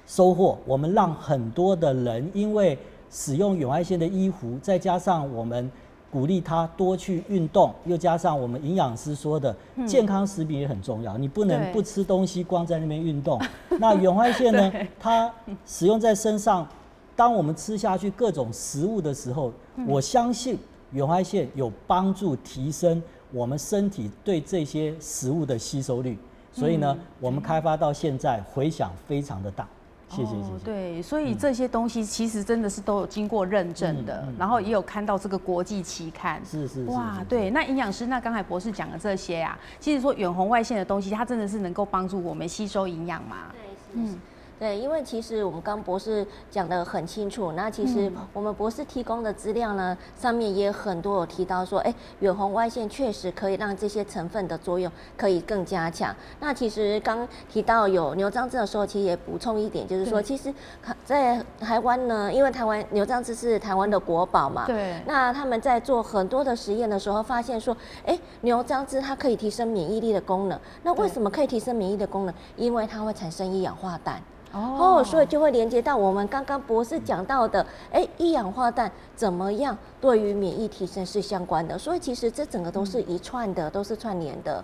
收获。我们让很多的人因为使用远红外线的衣服，再加上我们鼓励他多去运动，又加上我们营养师说的健康食品也很重要，你不能不吃东西光在那边运动。那远红外线呢，它使用在身上，当我们吃下去各种食物的时候，我相信远红外线有帮助提升我们身体对这些食物的吸收率。所以呢，我们开发到现在回响非常的大。谢谢。对，所以这些东西其实真的是都有经过认证的，然后也有看到这个国际期刊。是。哇，对，那营养师，那刚才博士讲的这些啊，其实说远红外线的东西，它真的是能够帮助我们吸收营养吗？对，是。对，因为其实我们刚博士讲得很清楚，那其实我们博士提供的资料呢，上面也很多有提到说，远红外线确实可以让这些成分的作用可以更加强。那其实刚提到有牛樟芝的时候，其实也补充一点，就是说，其实在台湾呢，因为台湾牛樟芝是台湾的国宝嘛，对，那他们在做很多的实验的时候，发现说，牛樟芝它可以提升免疫力的功能。那为什么可以提升免疫力的功能？因为它会产生一氧化氮。所以就会连接到我们刚刚博士讲到的，一氧化氮怎么样对于免疫提升是相关的，所以其实这整个都是一串的，都是串联的。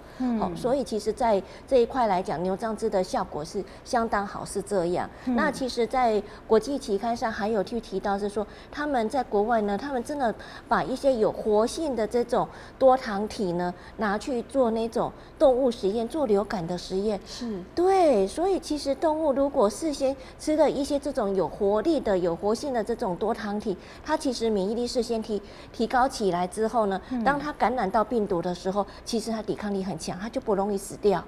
所以其实在这一块来讲，牛樟芝的效果是相当好，是这样。那其实，在国际期刊上还有去提到是说，他们在国外呢，他们真的把一些有活性的这种多糖体呢，拿去做那种动物实验，做流感的实验。是，对，所以其实动物如果事先吃了一些这种有活力的、有活性的这种多糖体，它其实免疫力事先提高起来之后呢，当它感染到病毒的时候，其实它抵抗力很强，它就不容易死掉。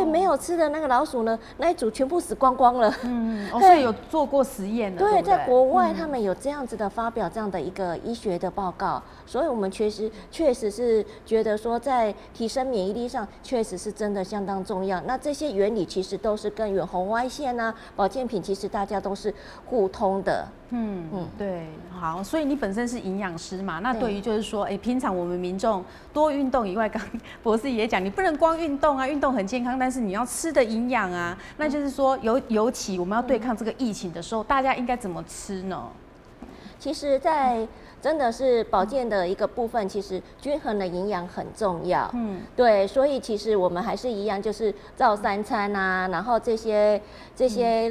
没有吃的那个老鼠呢，那一组全部死光光了。所以有做过实验的。对，在国外他们有这样子的发表这样的一个医学的报告，所以我们确实是觉得说，在提升免疫力上，确实是真的相当重要。那这些原理其实都是跟远红外线啊、保健品，其实大家都是互通的。对，好，所以你本身是营养师嘛？那对于就是说，平常我们民众多运动以外，刚博士也讲，你不能光运动啊，运动很健康，但是你要吃的营养啊，那就是说，尤其我们要对抗这个疫情的时候，大家应该怎么吃呢？其实，真的是保健的一个部分，其实均衡的营养很重要。对，所以其实我们还是一样，就是照3餐啊，然后这些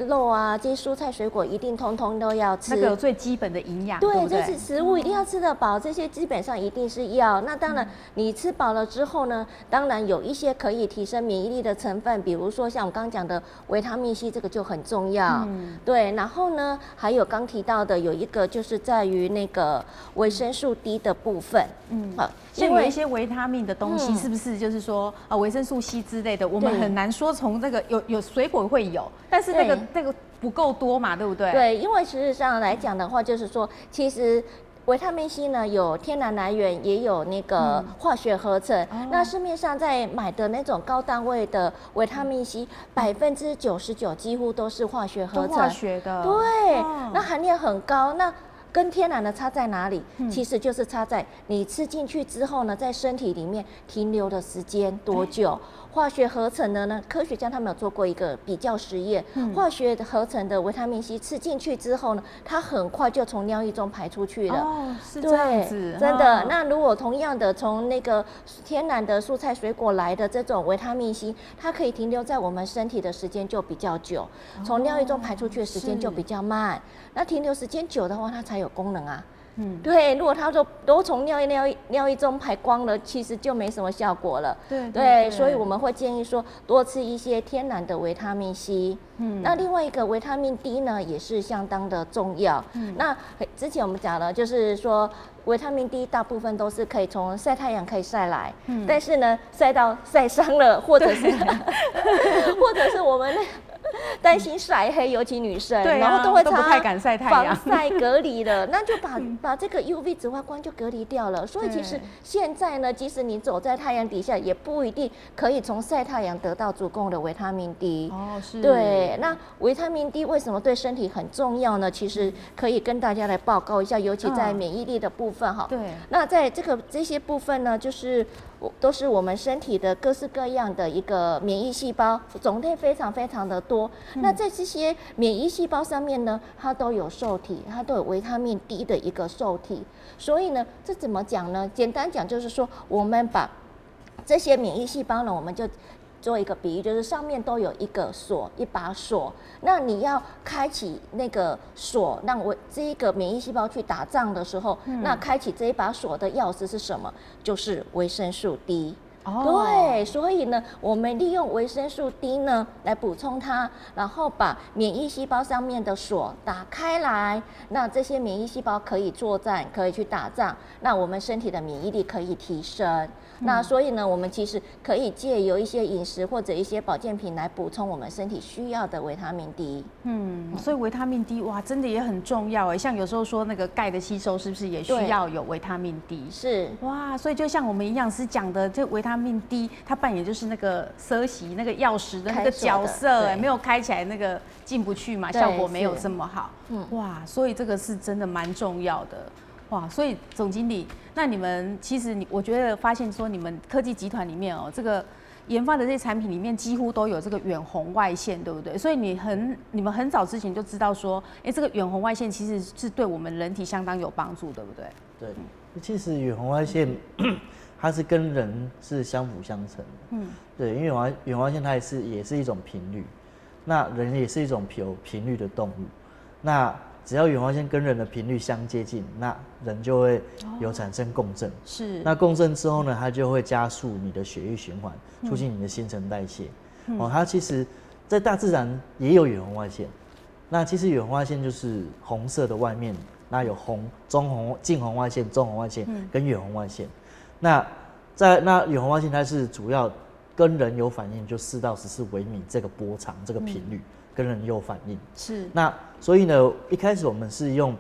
肉啊，这些蔬菜水果一定通通都要吃。那个有最基本的营养，对，对，就是食物一定要吃得饱，这些基本上一定是要。那当然，你吃饱了之后呢，当然有一些可以提升免疫力的成分，比如说像我刚刚讲的维他命 C， 这个就很重要。对，然后呢，还有刚提到的有一个就是在于那个维生素 D 的部分，像有一些维他命的东西，是不是就是说维生素 C 之类的，我们很难说从这个有水果会有，但是那个不够多嘛，对不对？对，因为事实上来讲的话，就是说其实。维他命 C 呢，有天然来源，也有那个化学合成。那市面上在买的那种高单位的维他命 C， 99%几乎都是化学合成，化学的。对，那含量很高。那跟天然的差在哪里？其实就是差在你吃进去之后呢，在身体里面停留的时间多久。化学合成的呢，科学家他们有做过一个比较实验，化学合成的维他命 C 吃进去之后呢，它很快就从尿液中排出去了。是这样子，真的。那如果同样的从那个天然的蔬菜水果来的这种维他命 C， 它可以停留在我们身体的时间就比较久，从尿液中排出去的时间就比较慢。那停留时间久的话，它才有功能啊。对，如果它都从尿液中排光了，其实就没什么效果了。对，所以我们会建议说多吃一些天然的维他命 C。那另外一个维他命 D 呢，也是相当的重要。那之前我们讲了，就是说维他命 D 大部分都是可以从晒太阳可以晒来，但是呢，晒到晒伤了，或者是我们担心晒黑，尤其女生，然后都会不太敢晒太阳，防晒隔离了，那就把这个 UV 紫外光就隔离掉了。所以其实现在呢，即使你走在太阳底下，也不一定可以从晒太阳得到足够的维他命 D。是。对，那维他命 D 为什么对身体很重要呢？其实可以跟大家来报告一下，尤其在免疫力的部分哈。对。那在这些部分呢，就是都是我们身体的各式各样的一个免疫细胞，种类非常非常的多。那在这些免疫细胞上面呢，它都有受体，它都有维他命 D 的一个受体。所以呢，这怎么讲呢？简单讲就是说，我们把这些免疫细胞呢，我们就做一个比喻，就是上面都有一个锁，一把锁。那你要开启那个锁，让这一个免疫细胞去打仗的时候，那开启这一把锁的钥匙是什么？就是维生素 D。对，所以呢，我们利用维生素 D 呢来补充它，然后把免疫细胞上面的锁打开来，那这些免疫细胞可以作战，可以去打仗，那我们身体的免疫力可以提升。那所以呢，我们其实可以借由一些饮食或者一些保健品来补充我们身体需要的维他命 D。所以维他命 D 哇，真的也很重要哎。像有时候说那个钙的吸收，是不是也需要有维他命 D？ 是哇，所以就像我们营养师讲的，这维他命 D 它扮演就是那个奢息那个钥匙的那个角色哎，没有开起来那个进不去嘛，效果没有这么好。哇，所以这个是真的蛮重要的。哇，所以总经理，那你们其实我觉得发现说，你们科技集团里面这个研发的这些产品里面几乎都有这个远红外线，对不对？所以你们很早之前就知道说，这个远红外线其实是对我们人体相当有帮助，对不对？对，其实远红外线它是跟人是相辅相成的。对，因为远红外线它也是一种频率，那人也是一种有频率的动物，那只要远红外线跟人的频率相接近，那人就会有产生共振。是。那共振之后呢，它就会加速你的血液循环，促进你的新陈代谢。它其实，在大自然也有远红外线。那其实远红外线就是红色的外面，那有近红外线、中红外线跟远红外线。那远红外线它是主要跟人有反应，就4到14微米这个波长这个频率。跟人有反应是，那所以呢，一开始我们是用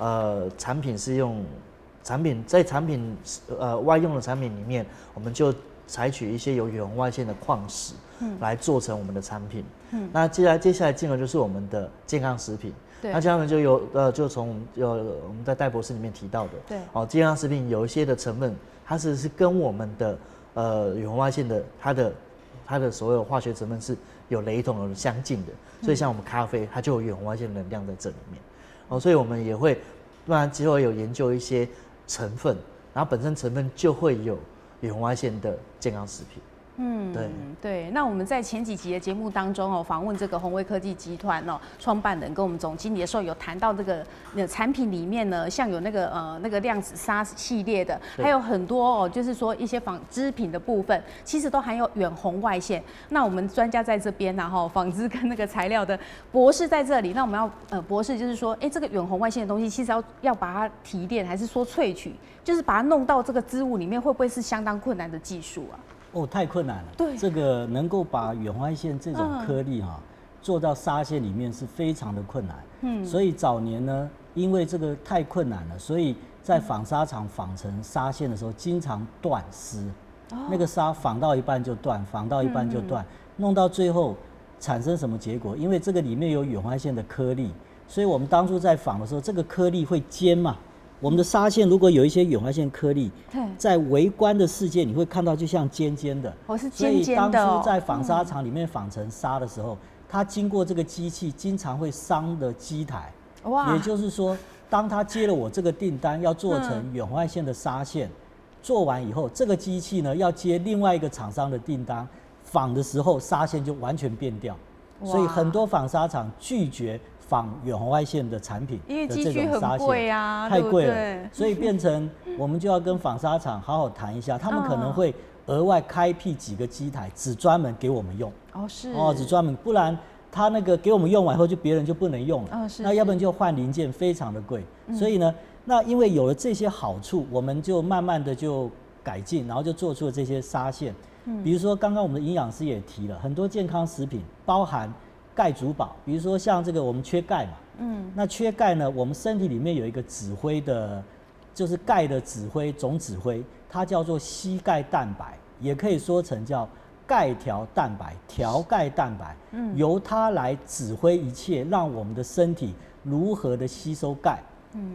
在产品外用的产品里面，我们就采取一些有远红外线的矿石，来做成我们的产品。那接下来进而就是我们的健康食品。那这样呢就从我们在戴博士里面提到的，对，健康食品有一些的成分，它是跟我们的远红外线的它的所有化学成分是有雷同、有相近的，所以像我们咖啡，它就有远红外线能量在这里面。所以我们也会，当然之后有研究一些成分，然后本身成分就会有远红外线的健康食品。对。那我们在前几集的节目当中访问这个宏威科技集团创办人跟我们总经理的时候，有谈到这个产品里面呢，像有那个量子纱系列的，还有很多就是说一些纺织品的部分，其实都含有远红外线。那我们专家在这边纺织跟那个材料的博士在这里，那我们要博士就是说，这个远红外线的东西，其实要把它提炼，还是说萃取，就是把它弄到这个织物里面，会不会是相当困难的技术啊？太困难了。对，这个能够把远红外线这种颗粒做到纱线里面是非常的困难。所以早年呢，因为这个太困难了，所以在纺纱厂纺成纱线的时候，经常断丝。那个纱纺到一半就断，纺到一半就断，弄到最后产生什么结果？因为这个里面有远红外线的颗粒，所以我们当初在纺的时候，这个颗粒会尖嘛。我们的纱线如果有一些远红外线颗粒，在微观的世界你会看到就像尖尖的，是尖尖的。所以当初在纺纱厂里面纺成纱的时候，它经过这个机器，经常会伤了机台。也就是说，当他接了我这个订单，要做成远红外线的纱线，做完以后，这个机器呢要接另外一个厂商的订单，纺的时候纱线就完全变掉。所以很多纺纱厂拒绝仿远红外线的产品的这种纱线，太贵了，所以变成我们就要跟纺纱厂好好谈一下，他们可能会额外开辟几个机台，只专门给我们用。只专门，不然他那个给我们用完后，别人就不能用了。那要不然就换零件，非常的贵。所以呢，那因为有了这些好处，我们就慢慢的就改进，然后就做出了这些纱线。比如说刚刚我们的营养师也提了很多健康食品，包含钙主宝，比如说像这个我们缺钙嘛，那缺钙呢，我们身体里面有一个指挥的，就是钙的指挥总指挥，它叫做硒钙蛋白，也可以说成叫钙条蛋白、调钙蛋白，由它来指挥一切，让我们的身体如何的吸收钙。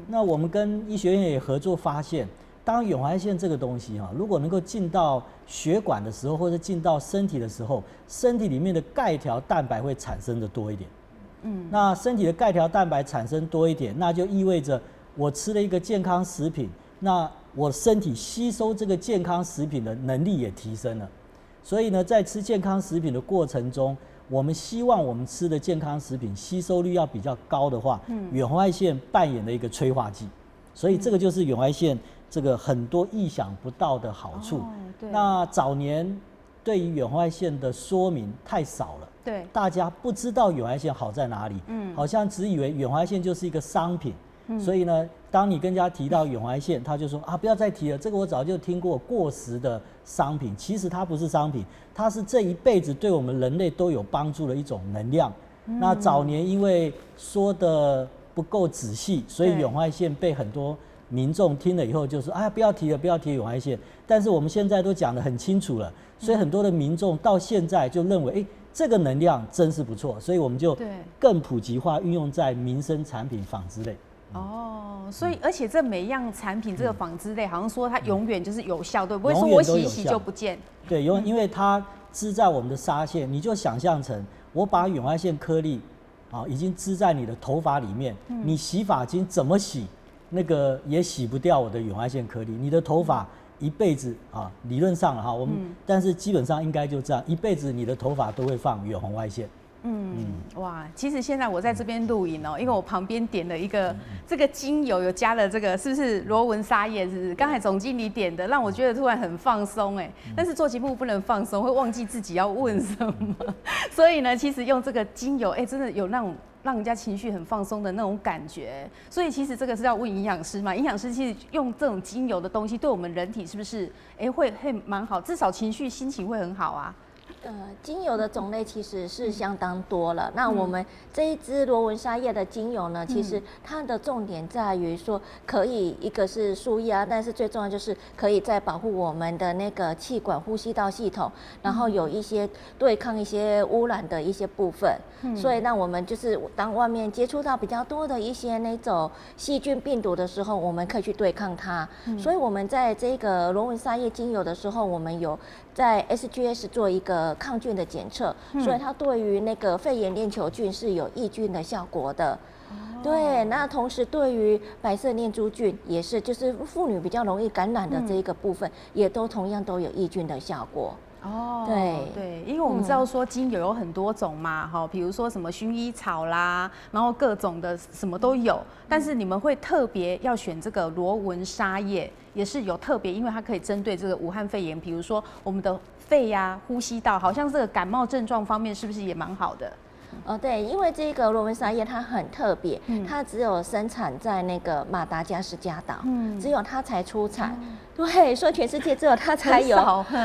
那我们跟医学院也合作发现，当远红外线这个东西如果能够进到血管的时候，或者进到身体的时候，身体里面的钙条蛋白会产生的多一点。那身体的钙条蛋白产生多一点，那就意味着我吃了一个健康食品，那我身体吸收这个健康食品的能力也提升了。所以呢，在吃健康食品的过程中，我们希望我们吃的健康食品吸收率要比较高的话，远红外线扮演了一个催化剂。所以这个就是远红外线这个很多意想不到的好处。对，那早年对于远红外线的说明太少了，对，大家不知道远红外线好在哪里，好像只以为远红外线就是一个商品，所以呢，当你跟人家提到远红外线，他就说啊，不要再提了，这个我早就听过，过时的商品。其实它不是商品，它是这一辈子对我们人类都有帮助的一种能量。那早年因为说的不够仔细，所以远红外线被很多民众听了以后就说啊，不要提了，不要提远红外线。但是我们现在都讲得很清楚了，所以很多的民众到现在就认为，这个能量真是不错，所以我们就更普及化运用在民生产品、纺织类。所以而且这每一样产品，这个纺织类好像说它永远就是有效，对不会说我洗一洗就不见。对，因为它织在我们的纱线，你就想象成我把远红外线颗粒已经织在你的头发里面，你洗发精怎么洗，那个也洗不掉我的远红外线颗粒，你的头发一辈子理论上我们但是基本上应该就这样，一辈子你的头发都会放远红外线。哇，其实现在我在这边录影因为我旁边点了一个这个精油，有加了这个是不是罗纹沙叶？是不是？刚才总经理点的，让我觉得突然很放松但是做节目不能放松，会忘记自己要问什么。所以呢，其实用这个精油，真的有那种让人家情绪很放松的那种感觉。所以其实这个是要问营养师嘛？营养师其实用这种精油的东西，对我们人体是不是会蛮好？至少情绪心情会很好啊。精油的种类其实是相当多了。那我们这一支罗纹沙叶的精油呢，其实它的重点在于说，可以一个是舒压，但是最重要就是可以在保护我们的那个气管呼吸道系统，然后有一些对抗一些污染的一些部分。所以那我们就是当外面接触到比较多的一些那种细菌病毒的时候，我们可以去对抗它。所以我们在这个罗纹沙叶精油的时候，我们有在 SGS 做一个抗菌的检测，所以它对于那个肺炎链球菌是有抑菌的效果的。对，那同时对于白色念珠菌也是，就是妇女比较容易感染的这一个部分，也都同样都有抑菌的效果。对，因为我们知道说精油有很多种嘛，比如说什么薰衣草啦，然后各种的什么都有，但是你们会特别要选这个罗纹沙叶，也是有特别，因为它可以针对这个武汉肺炎，比如说我们的肺呼吸道，好像这个感冒症状方面是不是也蛮好的？对，因为这个罗纹沙叶它很特别，它只有生产在那个马达加斯加岛，只有它才出产。对，所以全世界只有它才有。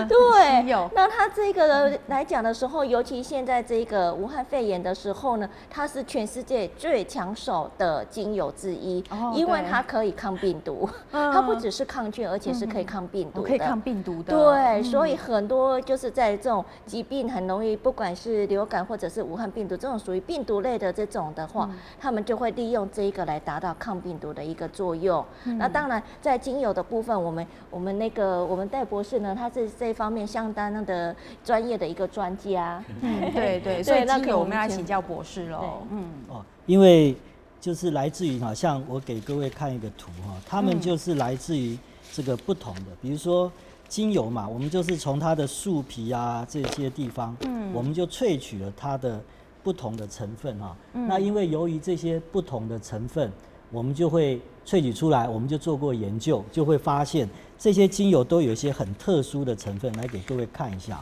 对，那它这个来讲的时候，尤其现在这个武汉肺炎的时候呢，它是全世界最抢手的精油之一，因为它可以抗病毒，它不只是抗菌，而且是可以抗病毒的。可以抗病毒的。对，所以很多就是在这种疾病很容易，不管是流感或者是武汉病毒这种属于病毒类的这种的话，他们就会利用这个来达到抗病毒的一个作用。那当然，在精油的部分，我们戴博士呢，他是这方面相当的专业的一个专家。对，所以精油我们要请教博士喽。因为就是来自于像我给各位看一个图他们就是来自于这个不同的，比如说精油嘛，我们就是从它的树皮这些地方，我们就萃取了它的不同的成分那因为由于这些不同的成分，我们就会萃取出来，我们就做过研究，就会发现这些精油都有一些很特殊的成分，来给各位看一下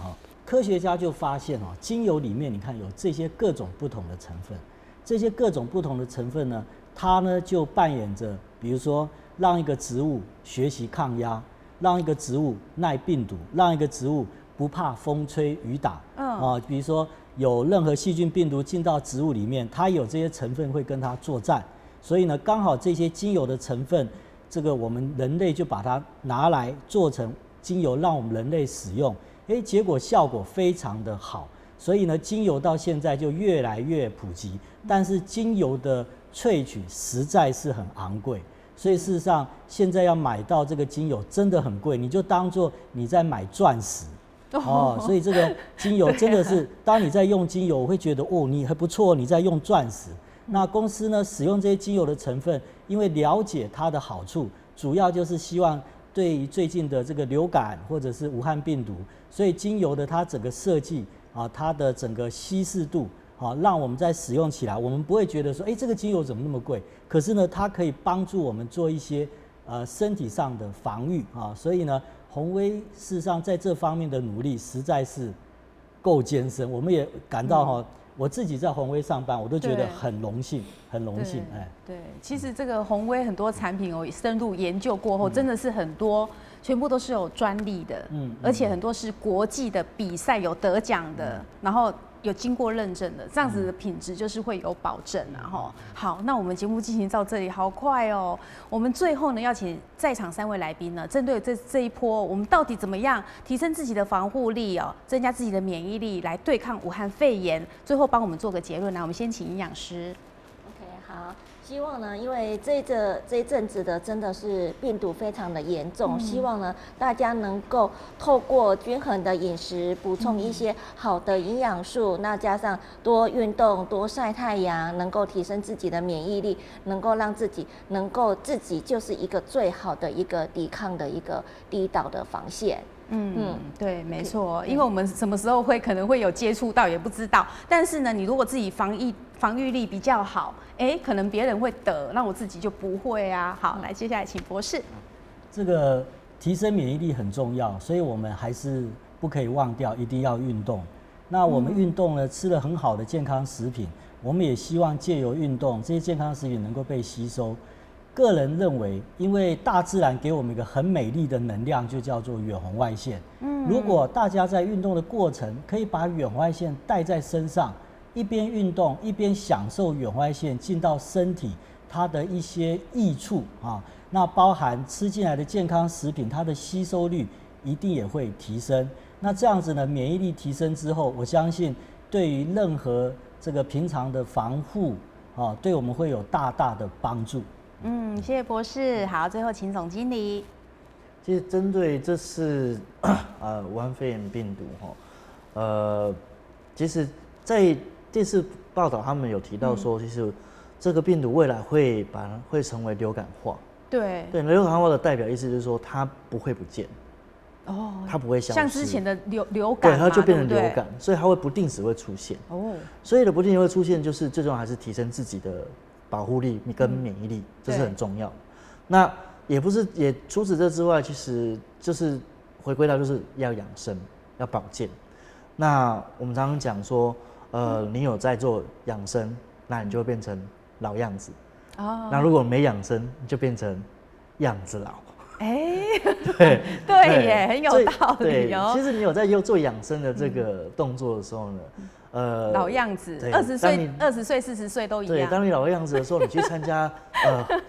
科学家就发现精油里面你看有这些各种不同的成分，这些各种不同的成分呢，它呢就扮演着，比如说让一个植物学习抗压，让一个植物耐病毒，让一个植物不怕风吹雨打比如说有任何细菌病毒进到植物里面，它有这些成分会跟它作战。所以呢，刚好这些精油的成分，这个我们人类就把它拿来做成精油，让我们人类使用，结果效果非常的好。所以呢，精油到现在就越来越普及，但是精油的萃取实在是很昂贵，所以事实上现在要买到这个精油真的很贵，你就当作你在买钻石。所以这个精油真的是，当你在用精油，我会觉得你还不错，你在用钻石。那公司呢，使用这些精油的成分，因为了解它的好处，主要就是希望对于最近的这个流感或者是武汉病毒，所以精油的它整个设计它的整个稀释度让我们在使用起来，我们不会觉得说，这个精油怎么那么贵？可是呢，它可以帮助我们做一些身体上的防御啊，所以呢，宏威事实上在这方面的努力实在是够艰深，我们也感到哈。我自己在宏威上班，我都觉得很荣幸，很荣幸。哎，对，其实这个宏威很多产品深入研究过后，真的是很多，全部都是有专利的，而且很多是国际的比赛有得奖的，然后有经过认证的，这样子的品质就是会有保证啊哈。好，那我们节目进行到这里，好快哦。我们最后呢，要请在场3位来宾呢，针对这一波，我们到底怎么样提升自己的防护力哦，增加自己的免疫力，来对抗武汉肺炎？最后帮我们做个结论。来，我们先请营养师。OK， 好。希望呢，因为这一阵子的真的是病毒非常的严重，希望呢大家能够透过均衡的饮食，补充一些好的营养素，那加上多运动、多晒太阳，能够提升自己的免疫力，能够让自己就是一个最好的一个抵抗的一个第一道的防线。对，没错，因为我们什么时候可能会有接触到也不知道，但是呢，你如果自己防御力比较好，可能别人会得，那我自己就不会啊。好，来，接下来请博士。这个提升免疫力很重要，所以我们还是不可以忘掉，一定要运动。那我们运动呢，吃了很好的健康食品，我们也希望借由运动，这些健康食品能够被吸收。个人认为，因为大自然给我们一个很美丽的能量，就叫做远红外线。如果大家在运动的过程，可以把远红外线带在身上，一边运动一边享受远红外线进到身体它的一些益处啊，那包含吃进来的健康食品，它的吸收率一定也会提升。那这样子呢，免疫力提升之后，我相信对于任何这个平常的防护啊，对我们会有大大的帮助。谢谢博士。好，最后请总经理。其实针对这次武汉肺炎病毒其实在电视报道他们有提到说，其实这个病毒未来会成为流感化。对，流感化的代表意思就是说它不会不见。它不会消失，像之前的流感，对，它就变成流感，所以它会不定时会出现。所以的不定时会出现，就是最重要还是提升自己的保护力跟免疫力，这是很重要的。那也不是，也除此这之外，其实就是回归到就是要养生，要保健。那我们常常讲说，你有在做养生，那你就会变成老样子。那如果没养生，你就变成样子老。对耶，很有道理哦。其实你有在做养生的这个动作的时候呢，老样子，20岁、40岁都一样。对，当你老样子的时候，你去参加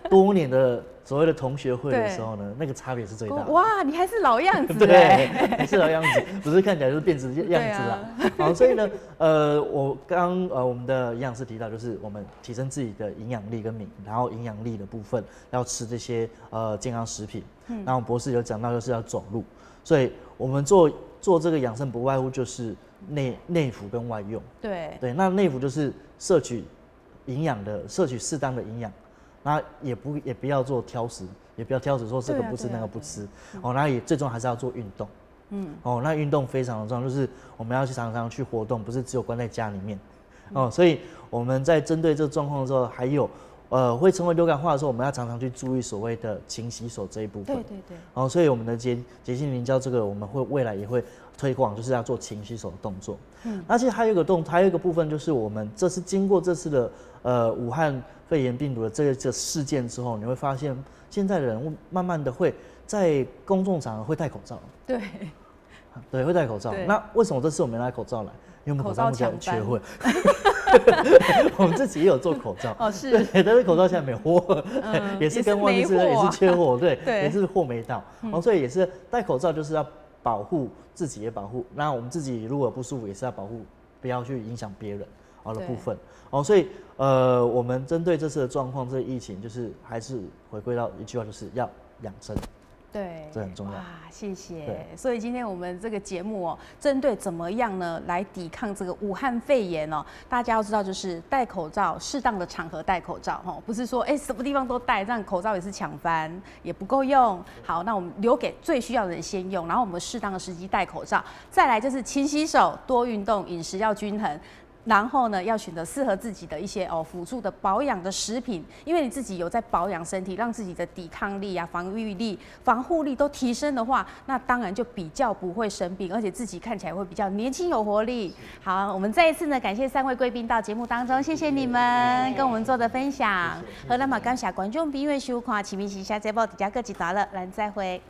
多年的所谓的同学会的时候呢，那个差别是最大的。哇，你还是老样子对，你是老样子，不是看起来就是变质样子啦。好，所以呢，我们的营养师提到，就是我们提升自己的营养力跟然后营养力的部分要吃这些健康食品。然后博士有讲到就是要走路，所以我们做这个养生不外乎就是内服跟外用。对，那内服就是摄取适当的营养，那也不要做挑食，也不要挑食说这个不吃那个不吃。那也最重要还是要做运动。那运动非常的重要，就是我们要去常常去活动，不是只有关在家里面。所以我们在针对这个状况的时候，还有会成为流感化的时候，我们要常常去注意所谓的勤洗手这一部分。对。所以我们的洁净凝胶这个，我们未来也会推广，就是要做勤洗手的动作。那其实还有一个部分，就是我们这次经过这次的武汉肺炎病毒的这个事件之后，你会发现现在的人慢慢的会在公众场合会戴口罩。对，会戴口罩。那为什么这次我们拿口罩来？因为我们口罩目前缺货。我们自己也有做口罩，是，但是口罩现在没货，也是跟外面也是缺货，对，也是货没到，所以也是戴口罩就是要保护自己也保护，那我们自己如果不舒服也是要保护，不要去影响别人的部分，所以我们针对这次的状况，这个疫情就是还是回归到一句话，就是要养生。对，这很重要。哇，谢谢。所以今天我们这个节目针对怎么样呢来抵抗这个武汉肺炎大家要知道就是戴口罩，适当的场合戴口罩不是说什么地方都戴，这样口罩也是抢翻，也不够用。好，那我们留给最需要的人先用，然后我们适当的时机戴口罩。再来就是勤洗手，多运动，饮食要均衡。然后呢，要选择适合自己的一些辅助的保养的食品，因为你自己有在保养身体，让自己的抵抗力啊、防御力、防护力都提升的话，那当然就比较不会生病，而且自己看起来会比较年轻有活力。好，我们再一次呢感谢3位贵宾到节目当中，谢谢你们跟我们做的分享。好，那么感谢观众朋友收看《启明时下节目》，大家各一段了，咱再会。